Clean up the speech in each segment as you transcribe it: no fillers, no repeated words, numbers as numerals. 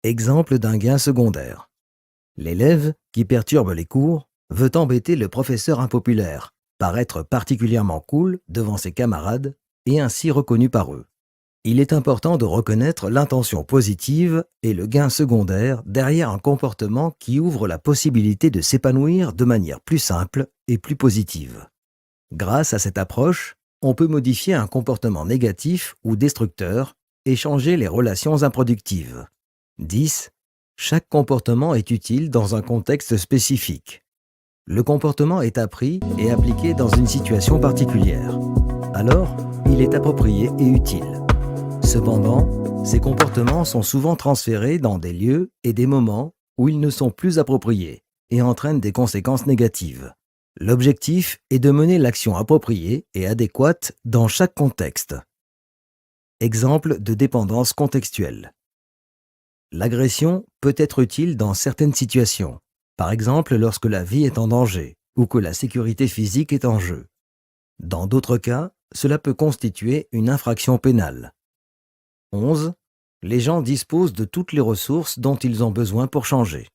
Exemple d'un gain secondaire. L'élève, qui perturbe les cours, veut embêter le professeur impopulaire, paraître particulièrement cool devant ses camarades et ainsi reconnu par eux. Il est important de reconnaître l'intention positive et le gain secondaire derrière un comportement qui ouvre la possibilité de s'épanouir de manière plus simple et plus positive. Grâce à cette approche, on peut modifier un comportement négatif ou destructeur et changer les relations improductives. 10. Chaque comportement est utile dans un contexte spécifique. Le comportement est appris et appliqué dans une situation particulière. Alors, il est approprié et utile. Cependant, ces comportements sont souvent transférés dans des lieux et des moments où ils ne sont plus appropriés et entraînent des conséquences négatives. L'objectif est de mener l'action appropriée et adéquate dans chaque contexte. Exemple de dépendance contextuelle. L'agression peut être utile dans certaines situations, par exemple lorsque la vie est en danger ou que la sécurité physique est en jeu. Dans d'autres cas, cela peut constituer une infraction pénale. 11. Les gens disposent de toutes les ressources dont ils ont besoin pour changer.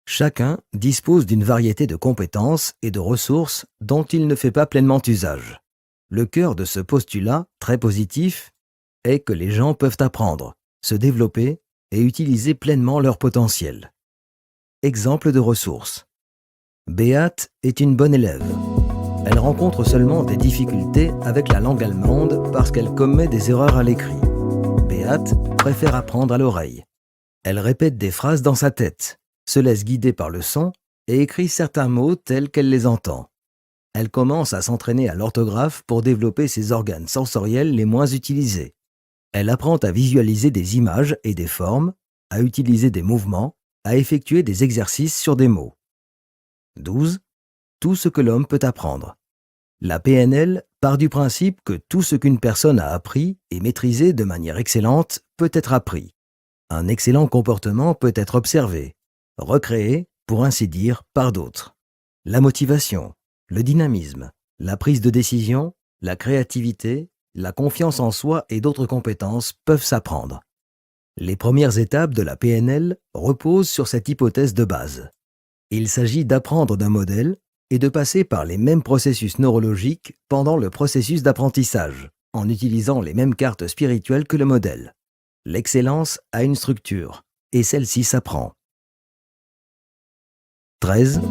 Chacun dispose d'une variété de compétences et de ressources dont il ne fait pas pleinement usage. Le cœur de ce postulat, très positif, est que les gens peuvent apprendre, se développer et utiliser pleinement leur potentiel. Exemple de ressources. Béate est une bonne élève. Elle rencontre seulement des difficultés avec la langue allemande parce qu'elle commet des erreurs à l'écrit. Béate préfère apprendre à l'oreille. Elle répète des phrases dans sa tête, se laisse guider par le son et écrit certains mots tels qu'elle les entend. Elle commence à s'entraîner à l'orthographe pour développer ses organes sensoriels les moins utilisés. Elle apprend à visualiser des images et des formes, à utiliser des mouvements, à effectuer des exercices sur des mots. 12. Tout ce que l'homme peut apprendre. La PNL part du principe que tout ce qu'une personne a appris et maîtrisé de manière excellente peut être appris. Un excellent comportement peut être observé, recréé, pour ainsi dire, par d'autres. La motivation, le dynamisme, la prise de décision, la créativité, la confiance en soi et d'autres compétences peuvent s'apprendre. Les premières étapes de la PNL reposent sur cette hypothèse de base. Il s'agit d'apprendre d'un modèle et de passer par les mêmes processus neurologiques pendant le processus d'apprentissage, en utilisant les mêmes cartes spirituelles que le modèle. L'excellence a une structure, et celle-ci s'apprend. 13.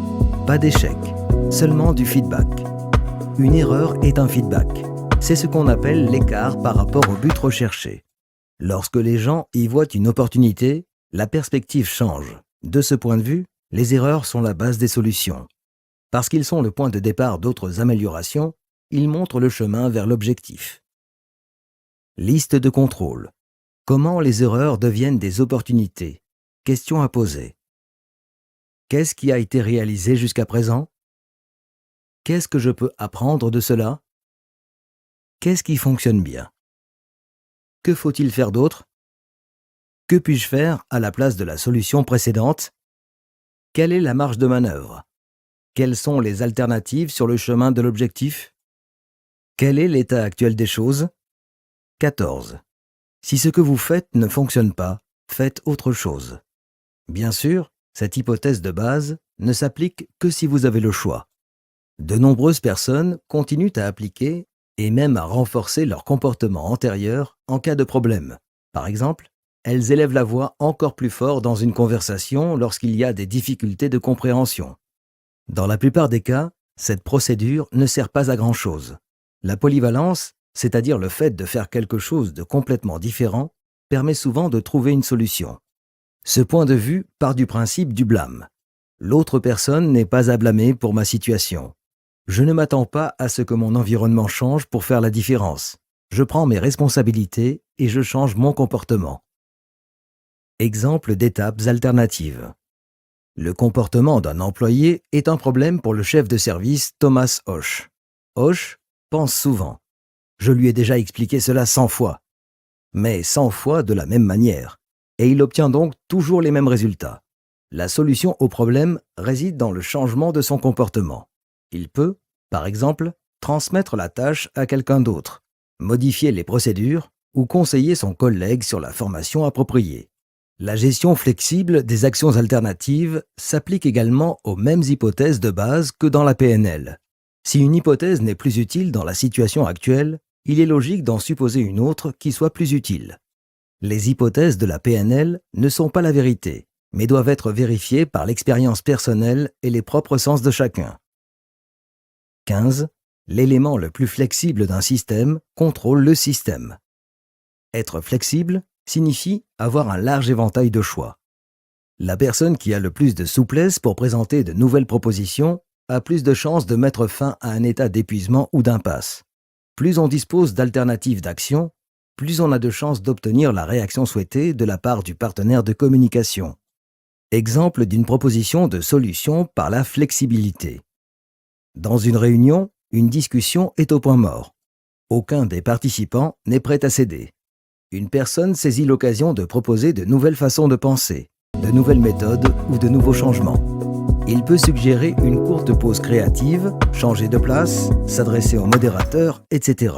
Pas d'échec, seulement du feedback. Une erreur est un feedback. C'est ce qu'on appelle l'écart par rapport au but recherché. Lorsque les gens y voient une opportunité, la perspective change. De ce point de vue, les erreurs sont la base des solutions. Parce qu'ils sont le point de départ d'autres améliorations, ils montrent le chemin vers l'objectif. Liste de contrôle. Comment les erreurs deviennent des opportunités? Question à poser. Qu'est-ce qui a été réalisé jusqu'à présent? Qu'est-ce que je peux apprendre de cela? Qu'est-ce qui fonctionne bien? Que faut-il faire d'autre? Que puis-je faire à la place de la solution précédente? Quelle est la marge de manœuvre? Quelles sont les alternatives sur le chemin de l'objectif? Quel est l'état actuel des choses? 14. Si ce que vous faites ne fonctionne pas, faites autre chose. Bien sûr, cette hypothèse de base ne s'applique que si vous avez le choix. De nombreuses personnes continuent à appliquer et même à renforcer leur comportement antérieur en cas de problème. Par exemple, elles élèvent la voix encore plus fort dans une conversation lorsqu'il y a des difficultés de compréhension. Dans la plupart des cas, cette procédure ne sert pas à grand-chose. La polyvalence, c'est-à-dire le fait de faire quelque chose de complètement différent, permet souvent de trouver une solution. Ce point de vue part du principe du blâme. L'autre personne n'est pas à blâmer pour ma situation. Je ne m'attends pas à ce que mon environnement change pour faire la différence. Je prends mes responsabilités et je change mon comportement. Exemple d'étapes alternatives. Le comportement d'un employé est un problème pour le chef de service Thomas Hoche. Hoche pense souvent. Je lui ai déjà expliqué cela 100 fois. Mais 100 fois de la même manière. Et il obtient donc toujours les mêmes résultats. La solution au problème réside dans le changement de son comportement. Il peut, par exemple, transmettre la tâche à quelqu'un d'autre, modifier les procédures ou conseiller son collègue sur la formation appropriée. La gestion flexible des actions alternatives s'applique également aux mêmes hypothèses de base que dans la PNL. Si une hypothèse n'est plus utile dans la situation actuelle, il est logique d'en supposer une autre qui soit plus utile. Les hypothèses de la PNL ne sont pas la vérité, mais doivent être vérifiées par l'expérience personnelle et les propres sens de chacun. 15. L'élément le plus flexible d'un système contrôle le système. Être flexible signifie avoir un large éventail de choix. La personne qui a le plus de souplesse pour présenter de nouvelles propositions a plus de chances de mettre fin à un état d'épuisement ou d'impasse. Plus on dispose d'alternatives d'action, plus on a de chances d'obtenir la réaction souhaitée de la part du partenaire de communication. Exemple d'une proposition de solution par la flexibilité. Dans une réunion, une discussion est au point mort. Aucun des participants n'est prêt à céder. Une personne saisit l'occasion de proposer de nouvelles façons de penser, de nouvelles méthodes ou de nouveaux changements. Il peut suggérer une courte pause créative, changer de place, s'adresser au modérateur, etc.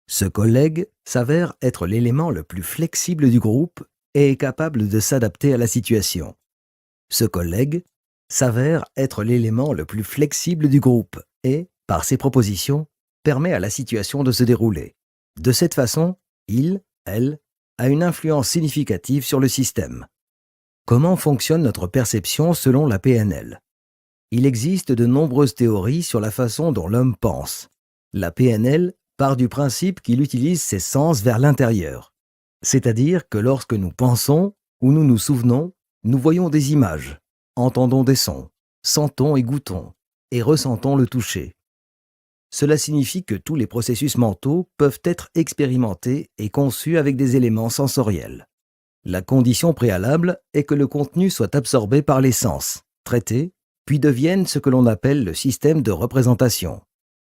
Ce collègue s'avère être l'élément le plus flexible du groupe et est capable de s'adapter à la situation. Ce collègue s'avère être l'élément le plus flexible du groupe et, par ses propositions, permet à la situation de se dérouler. De cette façon, elle, a une influence significative sur le système. Comment fonctionne notre perception selon la PNL? Il existe de nombreuses théories sur la façon dont l'homme pense. La PNL part du principe qu'il utilise ses sens vers l'intérieur. C'est-à-dire que lorsque nous pensons ou nous nous souvenons, nous voyons des images, entendons des sons, sentons et goûtons, et ressentons le toucher. Cela signifie que tous les processus mentaux peuvent être expérimentés et conçus avec des éléments sensoriels. La condition préalable est que le contenu soit absorbé par les sens, traité, puis devienne ce que l'on appelle le système de représentation.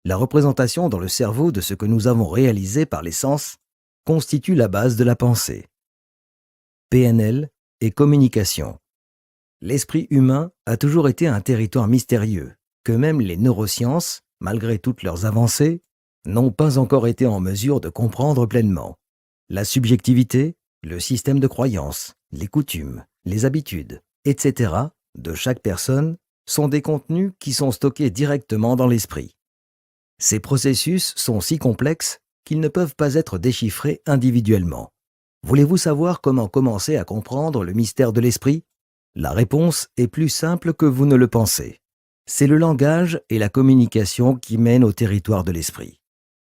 La représentation dans le cerveau de ce que nous avons réalisé par les sens constitue la base de la pensée. PNL et communication. L'esprit humain a toujours été un territoire mystérieux, que même les neurosciences, malgré toutes leurs avancées, n'ont pas encore été en mesure de comprendre pleinement. La subjectivité, le système de croyances, les coutumes, les habitudes, etc. de chaque personne sont des contenus qui sont stockés directement dans l'esprit. Ces processus sont si complexes qu'ils ne peuvent pas être déchiffrés individuellement. Voulez-vous savoir comment commencer à comprendre le mystère de l'esprit? La réponse est plus simple que vous ne le pensez. C'est le langage et la communication qui mènent au territoire de l'esprit.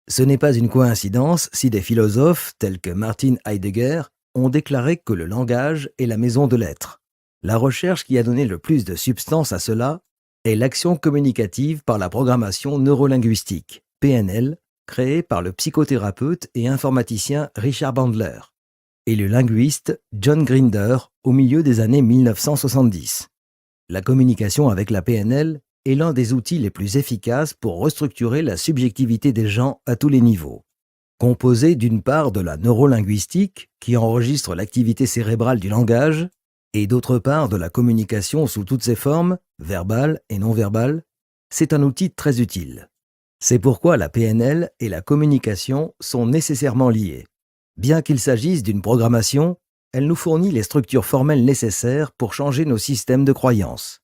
Ce n'est pas une coïncidence si des philosophes tels que Martin Heidegger ont déclaré que le langage est la maison de l'être. La recherche qui a donné le plus de substance à cela est l'action communicative par la programmation neurolinguistique, PNL, créée par le psychothérapeute et informaticien Richard Bandler et le linguiste John Grinder au milieu des années 1970. La communication avec la PNL est l'un des outils les plus efficaces pour restructurer la subjectivité des gens à tous les niveaux. Composée d'une part de la neurolinguistique, qui enregistre l'activité cérébrale du langage, et d'autre part de la communication sous toutes ses formes, verbale et non verbale, c'est un outil très utile. C'est pourquoi la PNL et la communication sont nécessairement liées. Bien qu'il s'agisse d'une programmation, elle nous fournit les structures formelles nécessaires pour changer nos systèmes de croyances.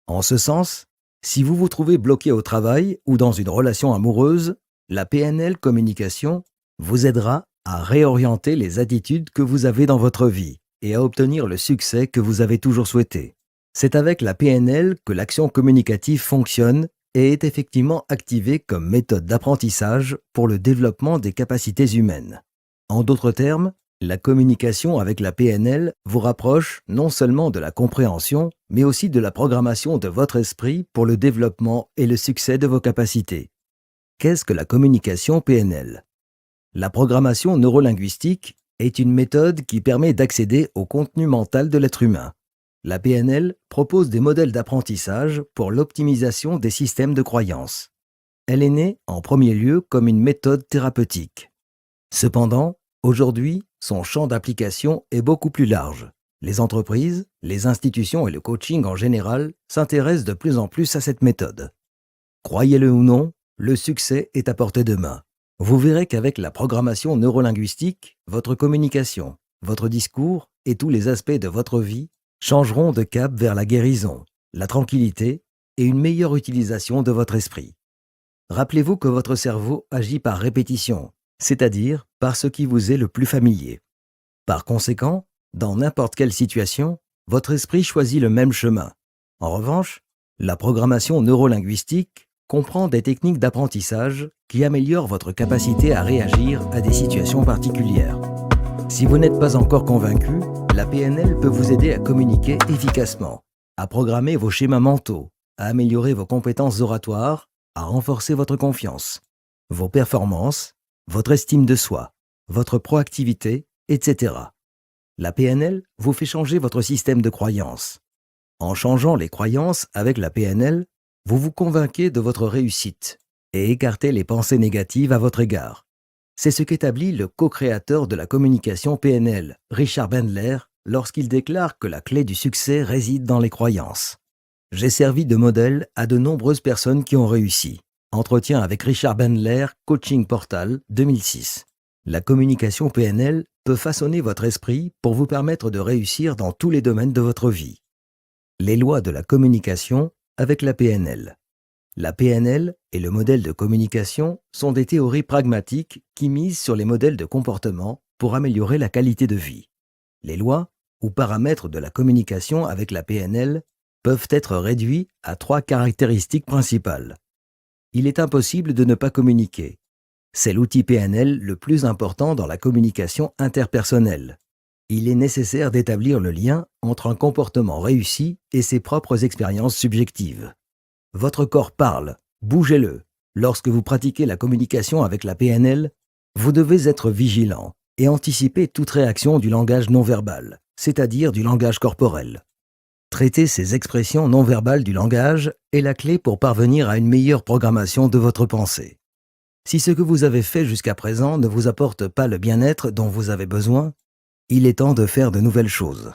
En ce sens, si vous vous trouvez bloqué au travail ou dans une relation amoureuse, la PNL communication vous aidera à réorienter les attitudes que vous avez dans votre vie et à obtenir le succès que vous avez toujours souhaité. C'est avec la PNL que l'action communicative fonctionne et est effectivement activée comme méthode d'apprentissage pour le développement des capacités humaines. En d'autres termes, la communication avec la PNL vous rapproche non seulement de la compréhension, mais aussi de la programmation de votre esprit pour le développement et le succès de vos capacités. Qu'est-ce que la communication PNL? La programmation neurolinguistique est une méthode qui permet d'accéder au contenu mental de l'être humain. La PNL propose des modèles d'apprentissage pour l'optimisation des systèmes de croyances. Elle est née en premier lieu comme une méthode thérapeutique. Cependant, aujourd'hui, son champ d'application est beaucoup plus large. Les entreprises, les institutions et le coaching en général s'intéressent de plus en plus à cette méthode. Croyez-le ou non, le succès est à portée de main. Vous verrez qu'avec la programmation neurolinguistique, votre communication, votre discours et tous les aspects de votre vie changeront de cap vers la guérison, la tranquillité et une meilleure utilisation de votre esprit. Rappelez-vous que votre cerveau agit par répétition, c'est-à-dire par ce qui vous est le plus familier. Par conséquent, dans n'importe quelle situation, votre esprit choisit le même chemin. En revanche, la programmation neurolinguistique comprend des techniques d'apprentissage qui améliorent votre capacité à réagir à des situations particulières. Si vous n'êtes pas encore convaincu, la PNL peut vous aider à communiquer efficacement, à programmer vos schémas mentaux, à améliorer vos compétences oratoires, à renforcer votre confiance, vos performances, votre estime de soi, votre proactivité, etc. La PNL vous fait changer votre système de croyances. En changeant les croyances avec la PNL, vous vous convainquez de votre réussite et écartez les pensées négatives à votre égard. C'est ce qu'établit le co-créateur de la communication PNL, Richard Bandler, lorsqu'il déclare que la clé du succès réside dans les croyances. J'ai servi de modèle à de nombreuses personnes qui ont réussi. Entretien avec Richard Bandler, Coaching Portal, 2006. La communication PNL peut façonner votre esprit pour vous permettre de réussir dans tous les domaines de votre vie. Les lois de la communication avec la PNL. La PNL et le modèle de communication sont des théories pragmatiques qui misent sur les modèles de comportement pour améliorer la qualité de vie. Les lois ou paramètres de la communication avec la PNL peuvent être réduits à 3 caractéristiques principales. Il est impossible de ne pas communiquer. C'est l'outil PNL le plus important dans la communication interpersonnelle. Il est nécessaire d'établir le lien entre un comportement réussi et ses propres expériences subjectives. Votre corps parle, bougez-le. Lorsque vous pratiquez la communication avec la PNL, vous devez être vigilant et anticiper toute réaction du langage non verbal, c'est-à-dire du langage corporel. Traiter ces expressions non verbales du langage est la clé pour parvenir à une meilleure programmation de votre pensée. Si ce que vous avez fait jusqu'à présent ne vous apporte pas le bien-être dont vous avez besoin, il est temps de faire de nouvelles choses.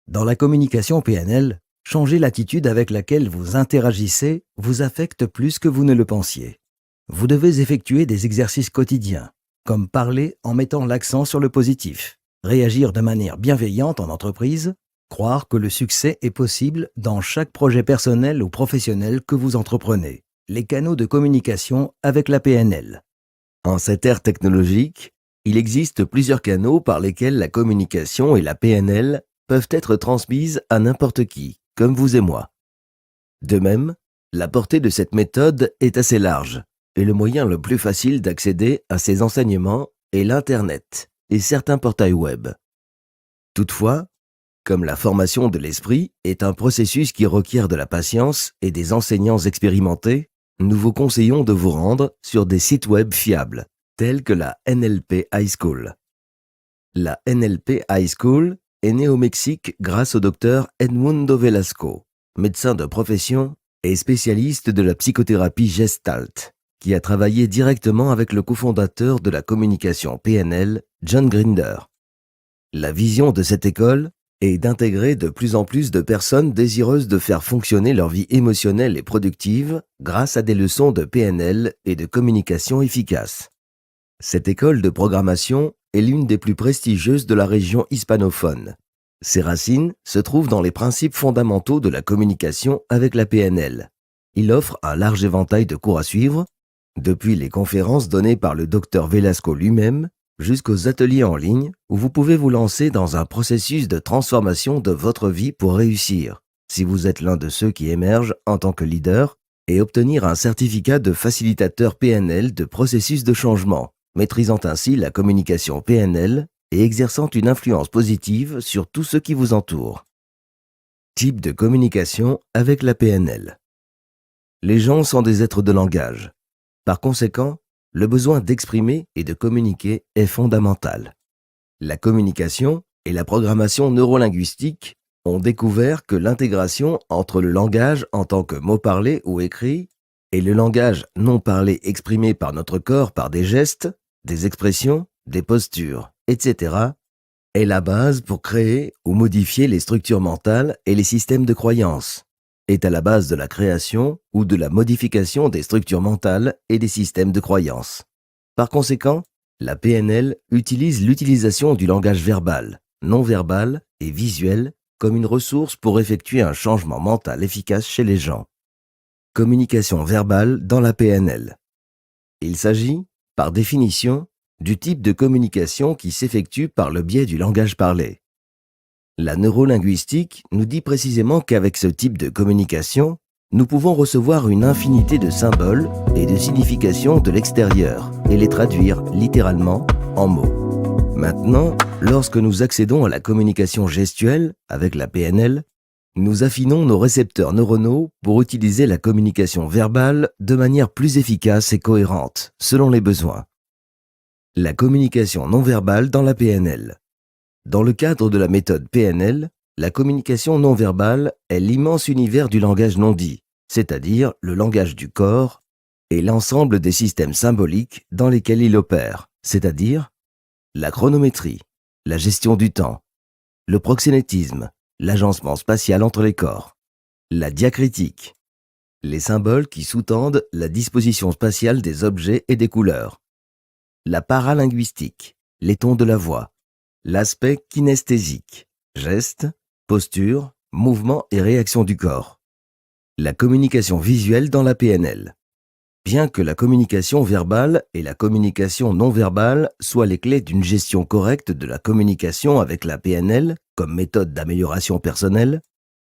Dans la communication PNL, changer l'attitude avec laquelle vous interagissez vous affecte plus que vous ne le pensiez. Vous devez effectuer des exercices quotidiens, comme parler en mettant l'accent sur le positif, réagir de manière bienveillante en entreprise, croire que le succès est possible dans chaque projet personnel ou professionnel que vous entreprenez. Les canaux de communication avec la PNL. En cette ère technologique, il existe plusieurs canaux par lesquels la communication et la PNL peuvent être transmises à n'importe qui, comme vous et moi. De même, la portée de cette méthode est assez large, et le moyen le plus facile d'accéder à ces enseignements est l'Internet et certains portails web. Toutefois, comme la formation de l'esprit est un processus qui requiert de la patience et des enseignants expérimentés, nous vous conseillons de vous rendre sur des sites web fiables, tels que la NLP High School. La NLP High School est née au Mexique grâce au docteur Edmundo Velasco, médecin de profession et spécialiste de la psychothérapie Gestalt, qui a travaillé directement avec le cofondateur de la communication PNL, John Grinder. La vision de cette école est d'intégrer de plus en plus de personnes désireuses de faire fonctionner leur vie émotionnelle et productive grâce à des leçons de PNL et de communication efficace. Cette école de programmation est l'une des plus prestigieuses de la région hispanophone. Ses racines se trouvent dans les principes fondamentaux de la communication avec la PNL. Il offre un large éventail de cours à suivre, depuis les conférences données par le docteur Velasco lui-même, jusqu'aux ateliers en ligne où vous pouvez vous lancer dans un processus de transformation de votre vie pour réussir, si vous êtes l'un de ceux qui émergent en tant que leader, et obtenir un certificat de facilitateur PNL de processus de changement, maîtrisant ainsi la communication PNL et exerçant une influence positive sur tous ceux qui vous entourent. Type de communication avec la PNL. Les gens sont des êtres de langage. Par conséquent, le besoin d'exprimer et de communiquer est fondamental. La communication et la programmation neurolinguistique ont découvert que l'intégration entre le langage en tant que mot parlé ou écrit et le langage non parlé exprimé par notre corps par des gestes, des expressions, des postures, etc. est la base pour créer ou modifier les structures mentales et les systèmes de croyances, est à la base de la création ou de la modification des structures mentales et des systèmes de croyances. Par conséquent, la PNL utilise l'utilisation du langage verbal, non verbale et visuelle comme une ressource pour effectuer un changement mental efficace chez les gens. Communication verbale dans la PNL. Il s'agit, par définition, du type de communication qui s'effectue par le biais du langage parlé. La neurolinguistique nous dit précisément qu'avec ce type de communication, nous pouvons recevoir une infinité de symboles et de significations de l'extérieur et les traduire littéralement en mots. Maintenant, lorsque nous accédons à la communication gestuelle avec la PNL, nous affinons nos récepteurs neuronaux pour utiliser la communication verbale de manière plus efficace et cohérente, selon les besoins. La communication non verbale dans la PNL. Dans le cadre de la méthode PNL, la communication non verbale est l'immense univers du langage non dit, c'est-à-dire le langage du corps et l'ensemble des systèmes symboliques dans lesquels il opère, c'est-à-dire la chronométrie, la gestion du temps, le proxénétisme, l'agencement spatial entre les corps, la diacritique, les symboles qui sous-tendent la disposition spatiale des objets et des couleurs, la paralinguistique, les tons de la voix, l'aspect kinesthésique, gestes, postures, mouvements et réactions du corps. La communication visuelle dans la PNL. Bien que la communication verbale et la communication non verbale soient les clés d'une gestion correcte de la communication avec la PNL comme méthode d'amélioration personnelle,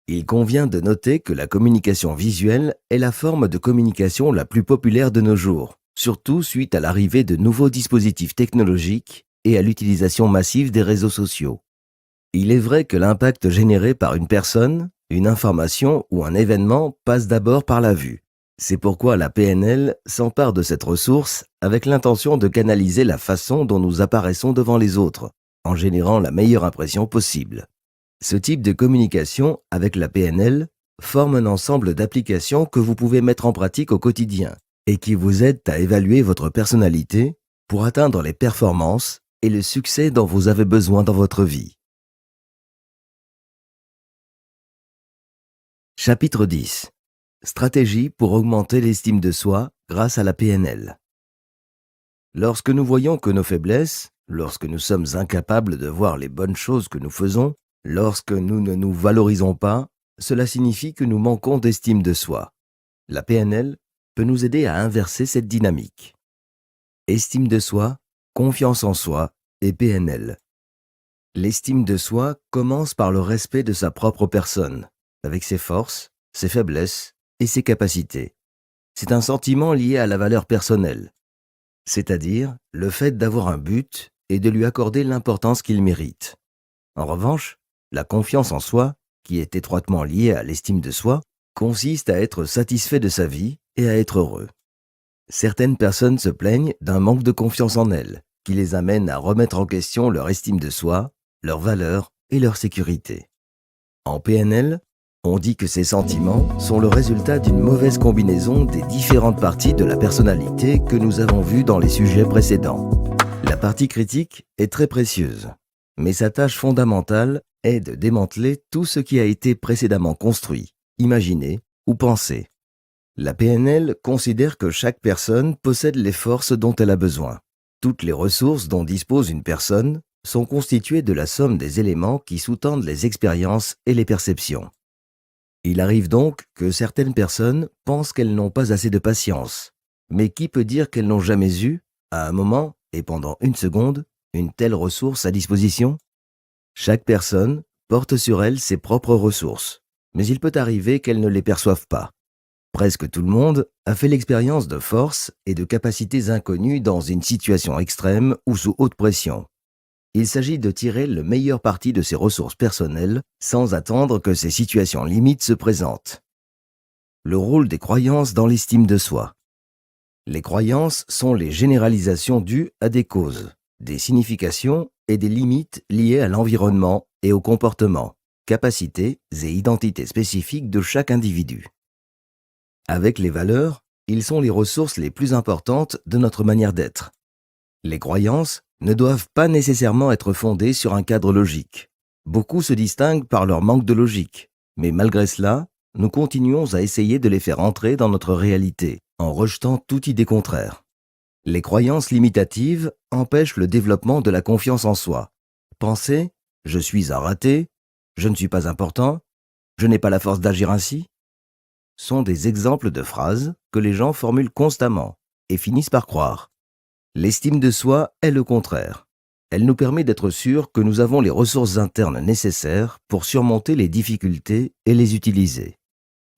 il convient de noter que la communication visuelle est la forme de communication la plus populaire de nos jours, surtout suite à l'arrivée de nouveaux dispositifs technologiques et à l'utilisation massive des réseaux sociaux. Il est vrai que l'impact généré par une personne, une information ou un événement passe d'abord par la vue. C'est pourquoi la PNL s'empare de cette ressource avec l'intention de canaliser la façon dont nous apparaissons devant les autres, en générant la meilleure impression possible. Ce type de communication avec la PNL forme un ensemble d'applications que vous pouvez mettre en pratique au quotidien et qui vous aident à évaluer votre personnalité pour atteindre les performances et le succès dont vous avez besoin dans votre vie. Chapitre 10. Stratégie pour augmenter l'estime de soi grâce à la PNL. Lorsque nous voyons que nos faiblesses, lorsque nous sommes incapables de voir les bonnes choses que nous faisons, lorsque nous ne nous valorisons pas, cela signifie que nous manquons d'estime de soi. La PNL peut nous aider à inverser cette dynamique. Estime de soi, confiance en soi et PNL. L'estime de soi commence par le respect de sa propre personne, avec ses forces, ses faiblesses et ses capacités. C'est un sentiment lié à la valeur personnelle, c'est-à-dire le fait d'avoir un but et de lui accorder l'importance qu'il mérite. En revanche, la confiance en soi, qui est étroitement liée à l'estime de soi, consiste à être satisfait de sa vie et à être heureux. Certaines personnes se plaignent d'un manque de confiance en elles, qui les amène à remettre en question leur estime de soi, leur valeur et leur sécurité. En PNL, on dit que ces sentiments sont le résultat d'une mauvaise combinaison des différentes parties de la personnalité que nous avons vues dans les sujets précédents. La partie critique est très précieuse, mais sa tâche fondamentale est de démanteler tout ce qui a été précédemment construit, imaginé ou pensé. La PNL considère que chaque personne possède les forces dont elle a besoin. Toutes les ressources dont dispose une personne sont constituées de la somme des éléments qui sous-tendent les expériences et les perceptions. Il arrive donc que certaines personnes pensent qu'elles n'ont pas assez de patience. Mais qui peut dire qu'elles n'ont jamais eu, à un moment et pendant une seconde, une telle ressource à disposition? Chaque personne porte sur elle ses propres ressources, mais il peut arriver qu'elles ne les perçoivent pas. Presque tout le monde a fait l'expérience de forces et de capacités inconnues dans une situation extrême ou sous haute pression. Il s'agit de tirer le meilleur parti de ses ressources personnelles sans attendre que ces situations limites se présentent. Le rôle des croyances dans l'estime de soi. Les croyances sont les généralisations dues à des causes, des significations et des limites liées à l'environnement et au comportement, capacités et identités spécifiques de chaque individu. Avec les valeurs, ils sont les ressources les plus importantes de notre manière d'être. Les croyances ne doivent pas nécessairement être fondées sur un cadre logique. Beaucoup se distinguent par leur manque de logique, mais malgré cela, nous continuons à essayer de les faire entrer dans notre réalité, en rejetant toute idée contraire. Les croyances limitatives empêchent le développement de la confiance en soi. Penser je suis un raté, je ne suis pas important, je n'ai pas la force d'agir ainsi, sont des exemples de phrases que les gens formulent constamment et finissent par croire. L'estime de soi est le contraire. Elle nous permet d'être sûrs que nous avons les ressources internes nécessaires pour surmonter les difficultés et les utiliser.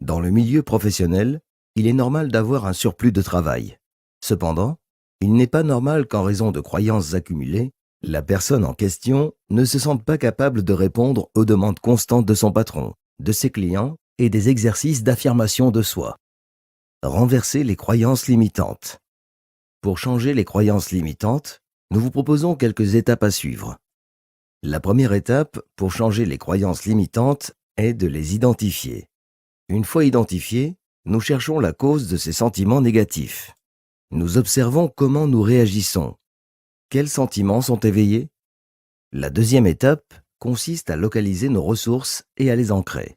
Dans le milieu professionnel, il est normal d'avoir un surplus de travail. Cependant, il n'est pas normal qu'en raison de croyances accumulées, la personne en question ne se sente pas capable de répondre aux demandes constantes de son patron, de ses clients et des exercices d'affirmation de soi. Renverser les croyances limitantes. Pour changer les croyances limitantes, nous vous proposons quelques étapes à suivre. La première étape pour changer les croyances limitantes est de les identifier. Une fois identifiées, nous cherchons la cause de ces sentiments négatifs. Nous observons comment nous réagissons. Quels sentiments sont éveillés? La deuxième étape consiste à localiser nos ressources et à les ancrer.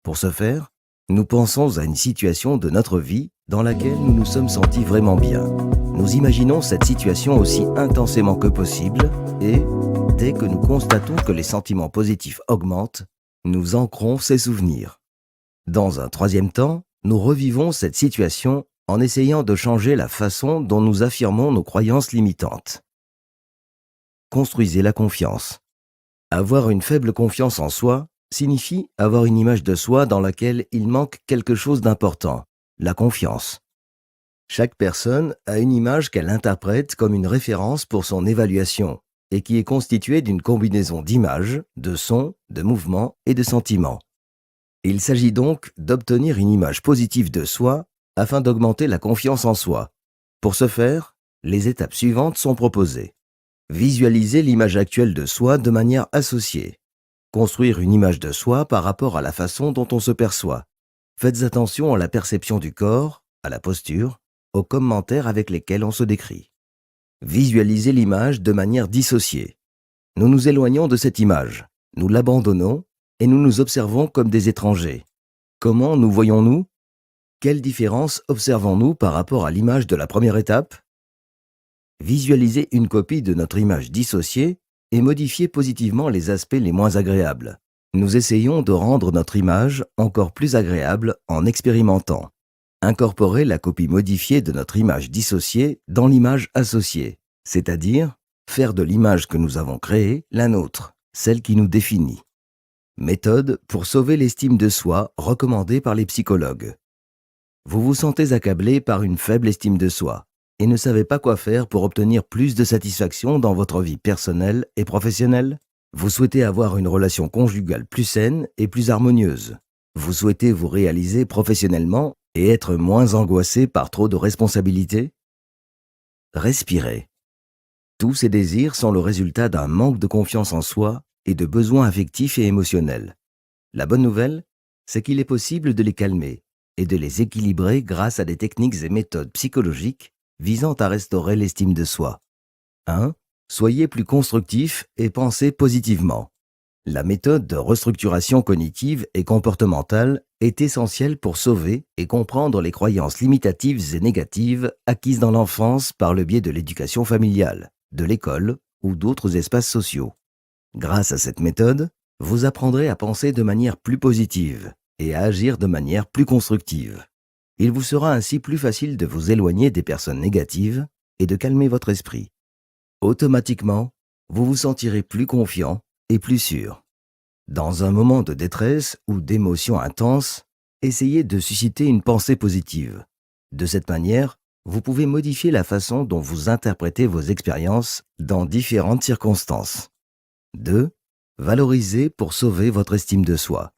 Pour ce faire, nous pensons à une situation de notre vie dans laquelle nous nous sommes sentis vraiment bien. Nous imaginons cette situation aussi intensément que possible et, dès que nous constatons que les sentiments positifs augmentent, nous ancrons ces souvenirs. Dans un troisième temps, nous revivons cette situation en essayant de changer la façon dont nous affirmons nos croyances limitantes. Construisez la confiance. Avoir une faible confiance en soi signifie avoir une image de soi dans laquelle il manque quelque chose d'important, la confiance. Chaque personne a une image qu'elle interprète comme une référence pour son évaluation et qui est constituée d'une combinaison d'images, de sons, de mouvements et de sentiments. Il s'agit donc d'obtenir une image positive de soi afin d'augmenter la confiance en soi. Pour ce faire, les étapes suivantes sont proposées. Visualisez l'image actuelle de soi de manière associée. Construire une image de soi par rapport à la façon dont on se perçoit. Faites attention à la perception du corps, à la posture, aux commentaires avec lesquels on se décrit. Visualisez l'image de manière dissociée. Nous nous éloignons de cette image, nous l'abandonnons et nous nous observons comme des étrangers. Comment nous voyons-nous? Quelle différence observons-nous par rapport à l'image de la première étape? Visualisez une copie de notre image dissociée et modifiez positivement les aspects les moins agréables. Nous essayons de rendre notre image encore plus agréable en expérimentant. Incorporez la copie modifiée de notre image dissociée dans l'image associée, c'est-à-dire faire de l'image que nous avons créée la nôtre, celle qui nous définit. Méthode pour sauver l'estime de soi recommandée par les psychologues. Vous vous sentez accablé par une faible estime de soi et ne savez pas quoi faire pour obtenir plus de satisfaction dans votre vie personnelle et professionnelle? Vous souhaitez avoir une relation conjugale plus saine et plus harmonieuse. Vous souhaitez vous réaliser professionnellement et être moins angoissé par trop de responsabilités? Respirez. Tous ces désirs sont le résultat d'un manque de confiance en soi et de besoins affectifs et émotionnels. La bonne nouvelle, c'est qu'il est possible de les calmer et de les équilibrer grâce à des techniques et méthodes psychologiques visant à restaurer l'estime de soi. 1. Soyez plus constructif et pensez positivement. La méthode de restructuration cognitive et comportementale est essentielle pour sauver et comprendre les croyances limitatives et négatives acquises dans l'enfance par le biais de l'éducation familiale, de l'école ou d'autres espaces sociaux. Grâce à cette méthode, vous apprendrez à penser de manière plus positive et à agir de manière plus constructive. Il vous sera ainsi plus facile de vous éloigner des personnes négatives et de calmer votre esprit. Automatiquement, vous vous sentirez plus confiant et plus sûr. Dans un moment de détresse ou d'émotion intense, essayez de susciter une pensée positive. De cette manière, vous pouvez modifier la façon dont vous interprétez vos expériences dans différentes circonstances. 2. Valorisez pour sauver votre estime de soi.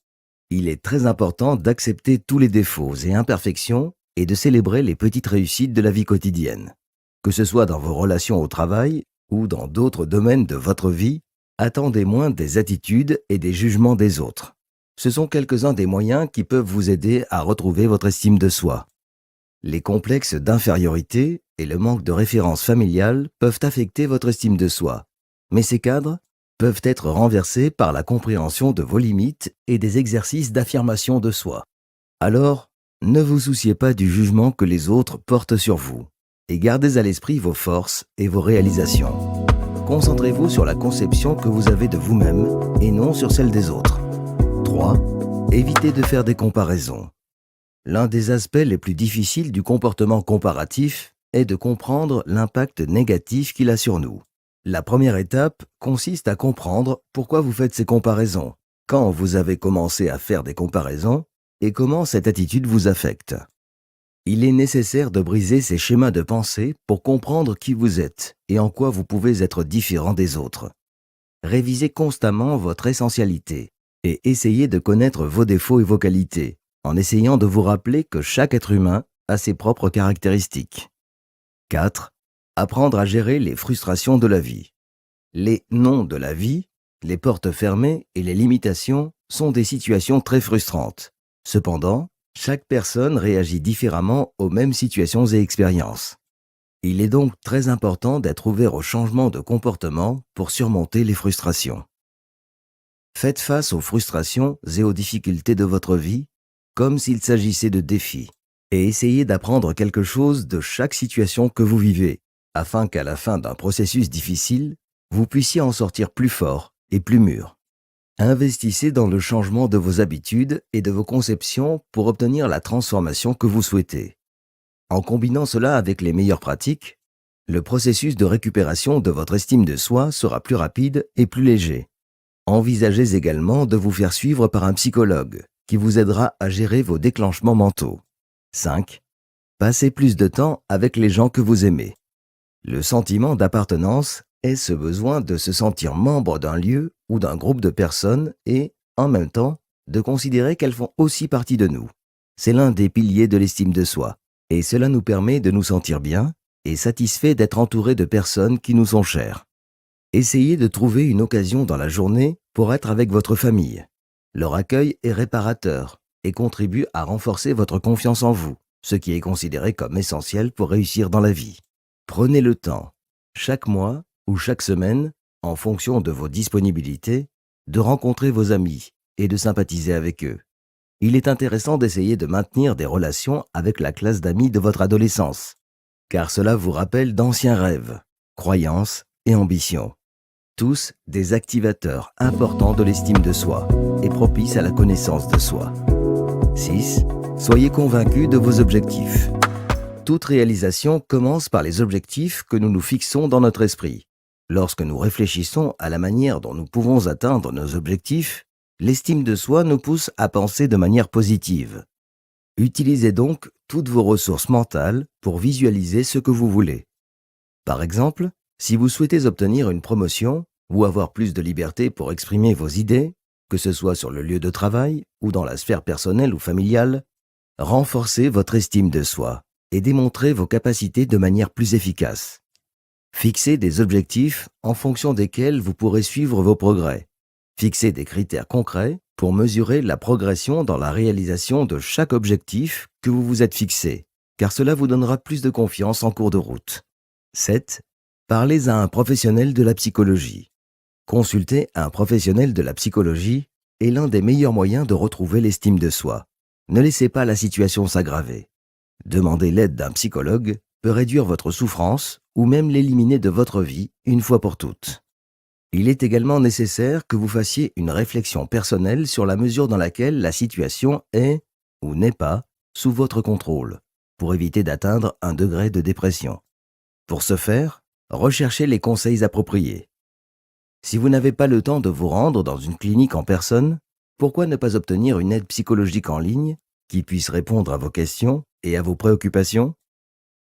Il est très important d'accepter tous les défauts et imperfections et de célébrer les petites réussites de la vie quotidienne. Que ce soit dans vos relations au travail ou dans d'autres domaines de votre vie, attendez moins des attitudes et des jugements des autres. Ce sont quelques-uns des moyens qui peuvent vous aider à retrouver votre estime de soi. Les complexes d'infériorité et le manque de référence familiale peuvent affecter votre estime de soi, mais ces cadres peuvent être renversés par la compréhension de vos limites et des exercices d'affirmation de soi. Alors, ne vous souciez pas du jugement que les autres portent sur vous et gardez à l'esprit vos forces et vos réalisations. Concentrez-vous sur la conception que vous avez de vous-même et non sur celle des autres. 3. Évitez de faire des comparaisons. L'un des aspects les plus difficiles du comportement comparatif est de comprendre l'impact négatif qu'il a sur nous. La première étape consiste à comprendre pourquoi vous faites ces comparaisons, quand vous avez commencé à faire des comparaisons et comment cette attitude vous affecte. Il est nécessaire de briser ces schémas de pensée pour comprendre qui vous êtes et en quoi vous pouvez être différent des autres. Révisez constamment votre essentialité et essayez de connaître vos défauts et vos qualités, en essayant de vous rappeler que chaque être humain a ses propres caractéristiques. 4. Apprendre à gérer les frustrations de la vie. Les non de la vie, les portes fermées et les limitations sont des situations très frustrantes. Cependant, chaque personne réagit différemment aux mêmes situations et expériences. Il est donc très important d'être ouvert au changement de comportement pour surmonter les frustrations. Faites face aux frustrations et aux difficultés de votre vie comme s'il s'agissait de défis et essayez d'apprendre quelque chose de chaque situation que vous vivez afin qu'à la fin d'un processus difficile, vous puissiez en sortir plus fort et plus mûr. Investissez dans le changement de vos habitudes et de vos conceptions pour obtenir la transformation que vous souhaitez. En combinant cela avec les meilleures pratiques, le processus de récupération de votre estime de soi sera plus rapide et plus léger. Envisagez également de vous faire suivre par un psychologue qui vous aidera à gérer vos déclenchements mentaux. 5. Passez plus de temps avec les gens que vous aimez. Le sentiment d'appartenance est ce besoin de se sentir membre d'un lieu ou d'un groupe de personnes et, en même temps, de considérer qu'elles font aussi partie de nous. C'est l'un des piliers de l'estime de soi, et cela nous permet de nous sentir bien et satisfaits d'être entourés de personnes qui nous sont chères. Essayez de trouver une occasion dans la journée pour être avec votre famille. Leur accueil est réparateur et contribue à renforcer votre confiance en vous, ce qui est considéré comme essentiel pour réussir dans la vie. Prenez le temps, chaque mois ou chaque semaine, en fonction de vos disponibilités, de rencontrer vos amis et de sympathiser avec eux. Il est intéressant d'essayer de maintenir des relations avec la classe d'amis de votre adolescence, car cela vous rappelle d'anciens rêves, croyances et ambitions. Tous des activateurs importants de l'estime de soi et propices à la connaissance de soi. 6. Soyez convaincus de vos objectifs. Toute réalisation commence par les objectifs que nous nous fixons dans notre esprit. Lorsque nous réfléchissons à la manière dont nous pouvons atteindre nos objectifs, l'estime de soi nous pousse à penser de manière positive. Utilisez donc toutes vos ressources mentales pour visualiser ce que vous voulez. Par exemple, si vous souhaitez obtenir une promotion ou avoir plus de liberté pour exprimer vos idées, que ce soit sur le lieu de travail ou dans la sphère personnelle ou familiale, renforcez votre estime de soi et démontrez vos capacités de manière plus efficace. Fixez des objectifs en fonction desquels vous pourrez suivre vos progrès. Fixez des critères concrets pour mesurer la progression dans la réalisation de chaque objectif que vous vous êtes fixé, car cela vous donnera plus de confiance en cours de route. 7. Parlez à un professionnel de la psychologie. Consulter un professionnel de la psychologie est l'un des meilleurs moyens de retrouver l'estime de soi. Ne laissez pas la situation s'aggraver. Demander l'aide d'un psychologue peut réduire votre souffrance ou même l'éliminer de votre vie une fois pour toutes. Il est également nécessaire que vous fassiez une réflexion personnelle sur la mesure dans laquelle la situation est ou n'est pas sous votre contrôle, pour éviter d'atteindre un degré de dépression. Pour ce faire, recherchez les conseils appropriés. Si vous n'avez pas le temps de vous rendre dans une clinique en personne, pourquoi ne pas obtenir une aide psychologique en ligne qui puisse répondre à vos questions et à vos préoccupations?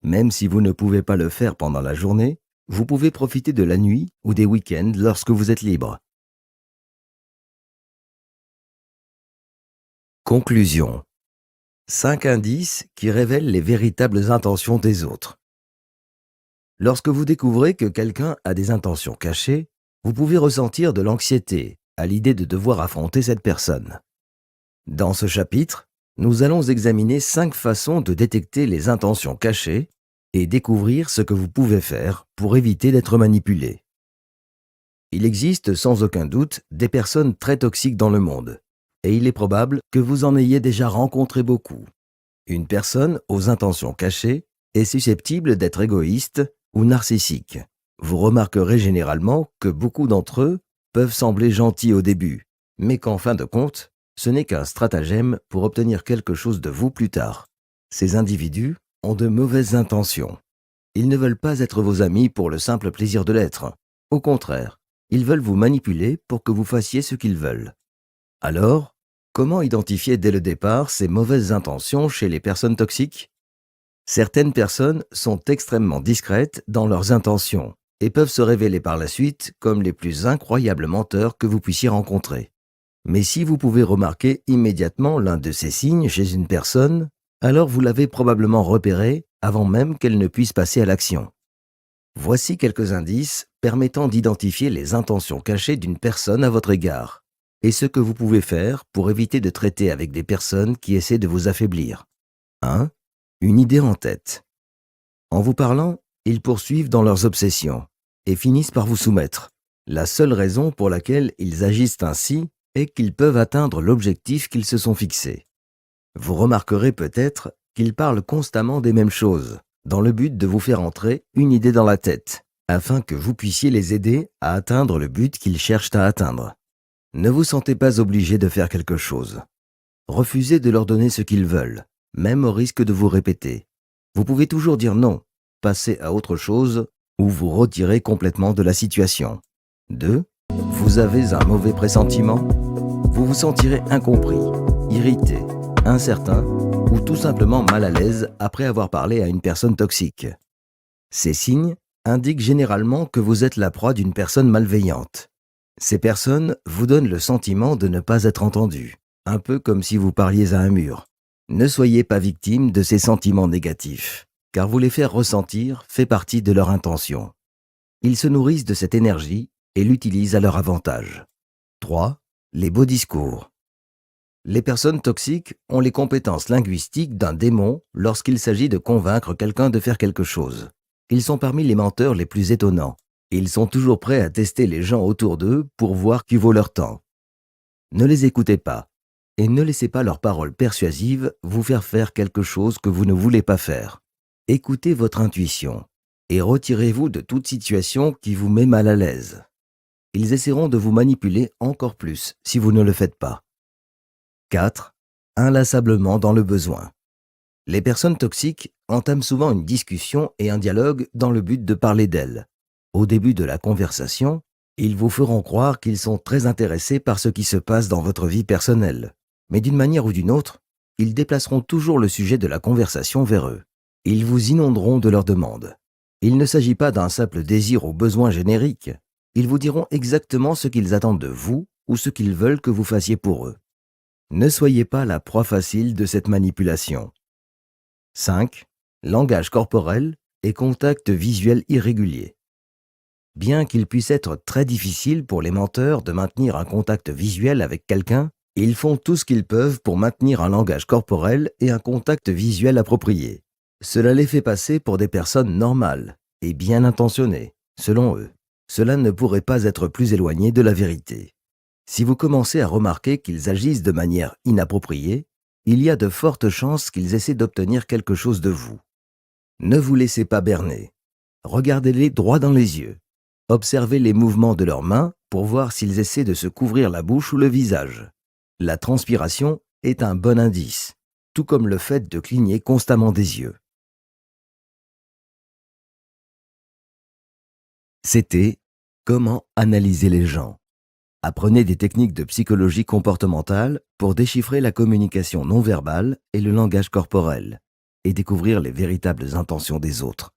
Même si vous ne pouvez pas le faire pendant la journée, vous pouvez profiter de la nuit ou des week-ends lorsque vous êtes libre. Conclusion. 5 indices qui révèlent les véritables intentions des autres. Lorsque vous découvrez que quelqu'un a des intentions cachées, vous pouvez ressentir de l'anxiété à l'idée de devoir affronter cette personne. Dans ce chapitre, nous allons examiner 5 façons de détecter les intentions cachées et découvrir ce que vous pouvez faire pour éviter d'être manipulé. Il existe sans aucun doute des personnes très toxiques dans le monde, et il est probable que vous en ayez déjà rencontré beaucoup. Une personne aux intentions cachées est susceptible d'être égoïste ou narcissique, Vous remarquerez généralement que beaucoup d'entre eux peuvent sembler gentils au début, mais qu'en fin de compte, ce n'est qu'un stratagème pour obtenir quelque chose de vous plus tard. Ces individus ont de mauvaises intentions. Ils ne veulent pas être vos amis pour le simple plaisir de l'être. Au contraire, ils veulent vous manipuler pour que vous fassiez ce qu'ils veulent. Alors, comment identifier dès le départ ces mauvaises intentions chez les personnes toxiques? Certaines personnes sont extrêmement discrètes dans leurs intentions et peuvent se révéler par la suite comme les plus incroyables menteurs que vous puissiez rencontrer. Mais si vous pouvez remarquer immédiatement l'un de ces signes chez une personne, alors vous l'avez probablement repéré avant même qu'elle ne puisse passer à l'action. Voici quelques indices permettant d'identifier les intentions cachées d'une personne à votre égard et ce que vous pouvez faire pour éviter de traiter avec des personnes qui essaient de vous affaiblir. 1. Une idée en tête. En vous parlant, ils poursuivent dans leurs obsessions et finissent par vous soumettre. La seule raison pour laquelle ils agissent ainsi est qu'ils peuvent atteindre l'objectif qu'ils se sont fixé. Vous remarquerez peut-être qu'ils parlent constamment des mêmes choses, dans le but de vous faire entrer une idée dans la tête, afin que vous puissiez les aider à atteindre le but qu'ils cherchent à atteindre. Ne vous sentez pas obligé de faire quelque chose. Refusez de leur donner ce qu'ils veulent, même au risque de vous répéter. Vous pouvez toujours dire non, passer à autre chose ou vous retirer complètement de la situation. 2. Vous avez un mauvais pressentiment. Vous vous sentirez incompris, irrité, incertain ou tout simplement mal à l'aise après avoir parlé à une personne toxique. Ces signes indiquent généralement que vous êtes la proie d'une personne malveillante. Ces personnes vous donnent le sentiment de ne pas être entendu, un peu comme si vous parliez à un mur. Ne soyez pas victime de ces sentiments négatifs, car vous les faire ressentir fait partie de leur intention. Ils se nourrissent de cette énergie et l'utilisent à leur avantage. 3. Les beaux discours. Les personnes toxiques ont les compétences linguistiques d'un démon lorsqu'il s'agit de convaincre quelqu'un de faire quelque chose. Ils sont parmi les menteurs les plus étonnants. Ils sont toujours prêts à tester les gens autour d'eux pour voir qui vaut leur temps. Ne les écoutez pas et ne laissez pas leurs paroles persuasives vous faire faire quelque chose que vous ne voulez pas faire. Écoutez votre intuition et retirez-vous de toute situation qui vous met mal à l'aise. Ils essaieront de vous manipuler encore plus si vous ne le faites pas. 4. Inlassablement dans le besoin. Les personnes toxiques entament souvent une discussion et un dialogue dans le but de parler d'elles. Au début de la conversation, ils vous feront croire qu'ils sont très intéressés par ce qui se passe dans votre vie personnelle. Mais d'une manière ou d'une autre, ils déplaceront toujours le sujet de la conversation vers eux. Ils vous inonderont de leurs demandes. Il ne s'agit pas d'un simple désir ou besoin générique. Ils vous diront exactement ce qu'ils attendent de vous ou ce qu'ils veulent que vous fassiez pour eux. Ne soyez pas la proie facile de cette manipulation. 5. Langage corporel et contact visuel irrégulier. Bien qu'il puisse être très difficile pour les menteurs de maintenir un contact visuel avec quelqu'un, ils font tout ce qu'ils peuvent pour maintenir un langage corporel et un contact visuel approprié. Cela les fait passer pour des personnes normales et bien intentionnées, selon eux. Cela ne pourrait pas être plus éloigné de la vérité. Si vous commencez à remarquer qu'ils agissent de manière inappropriée, il y a de fortes chances qu'ils essaient d'obtenir quelque chose de vous. Ne vous laissez pas berner. Regardez-les droit dans les yeux. Observez les mouvements de leurs mains pour voir s'ils essaient de se couvrir la bouche ou le visage. La transpiration est un bon indice, tout comme le fait de cligner constamment des yeux. C'était « Comment analyser les gens ?» Apprenez des techniques de psychologie comportementale pour déchiffrer la communication non verbale et le langage corporel et découvrir les véritables intentions des autres.